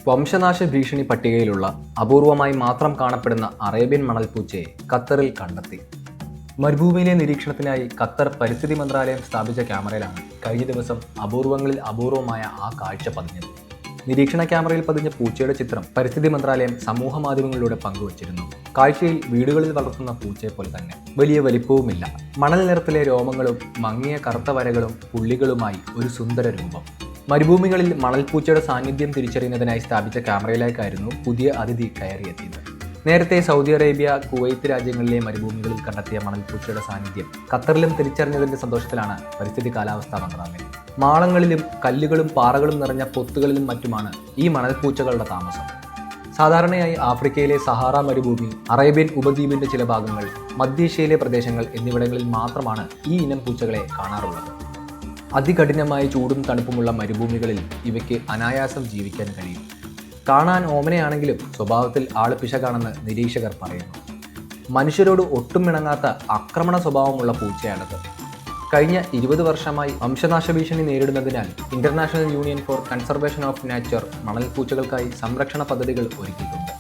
വംശനാശ ഭീഷണി പട്ടികയിലുള്ള അപൂർവമായി മാത്രം കാണപ്പെടുന്ന അറേബ്യൻ മണൽപ്പൂച്ചയെ ഖത്തറിൽ കണ്ടെത്തി. മരുഭൂമിയിലെ നിരീക്ഷണത്തിനായി ഖത്തർ പരിസ്ഥിതി മന്ത്രാലയം സ്ഥാപിച്ച ക്യാമറയിലാണ് കഴിഞ്ഞ ദിവസം അപൂർവങ്ങളിൽ അപൂർവമായ ആ കാഴ്ച പതിഞ്ഞത്. നിരീക്ഷണ ക്യാമറയിൽ പതിഞ്ഞ പൂച്ചയുടെ ചിത്രം പരിസ്ഥിതി മന്ത്രാലയം സമൂഹ മാധ്യമങ്ങളിലൂടെ പങ്കുവച്ചിരുന്നു. കാഴ്ചയിൽ വീടുകളിൽ വളർത്തുന്ന പൂച്ചയെ പോലെ തന്നെ വലിയ വലിപ്പവുമില്ല. മണൽ നിറത്തിലെ രോമങ്ങളും മങ്ങിയ കറുത്ത വരകളും പുള്ളികളുമായി ഒരു സുന്ദര രൂപം. മരുഭൂമികളിൽ മണൽപ്പൂച്ചയുടെ സാന്നിധ്യം തിരിച്ചറിയുന്നതിനായി സ്ഥാപിച്ച ക്യാമറയിലേക്കായിരുന്നു പുതിയ അതിഥി കയറിയെത്തിയത്. നേരത്തെ സൗദി അറേബ്യ, കുവൈത്ത് രാജ്യങ്ങളിലെ മരുഭൂമികളിൽ കണ്ടെത്തിയ മണൽപ്പൂച്ചയുടെ സാന്നിധ്യം ഖത്തറിലും തിരിച്ചറിഞ്ഞതിന്റെ സന്തോഷത്തിലാണ് പരിസ്ഥിതി കാലാവസ്ഥാ മന്ത്രാലയം. മാളങ്ങളിലും കല്ലുകളും പാറകളും നിറഞ്ഞ പൊത്തുകളിലും മറ്റുമാണ് ഈ മണൽപ്പൂച്ചകളുടെ താമസം. സാധാരണയായി ആഫ്രിക്കയിലെ സഹാറ മരുഭൂമി, അറേബ്യൻ ഉപദ്വീപിന്റെ ചില ഭാഗങ്ങൾ, മധ്യേഷ്യയിലെ പ്രദേശങ്ങൾ എന്നിവിടങ്ങളിൽ മാത്രമാണ് ഈ ഇനം പൂച്ചകളെ കാണാറുള്ളത്. അതികഠിനമായ ചൂടും തണുപ്പുമുള്ള മരുഭൂമികളിൽ ഇവയ്ക്ക് അനായാസം ജീവിക്കാൻ കഴിയും. കാണാൻ ഓമനയാണെങ്കിലും സ്വഭാവത്തിൽ ആളുപിശകാണെന്ന് നിരീക്ഷകർ പറയുന്നു. മനുഷ്യരോട് ഒട്ടും ഇണങ്ങാത്ത ആക്രമണ സ്വഭാവമുള്ള പൂച്ചയാണത്. കഴിഞ്ഞ 20 വർഷമായി വംശനാശ ഭീഷണി നേരിടുന്നതിനാൽ International Union for Conservation of Nature മണൽപ്പൂച്ചകൾക്കായി സംരക്ഷണ പദ്ധതികൾ ഒരുക്കിയിട്ടുണ്ട്.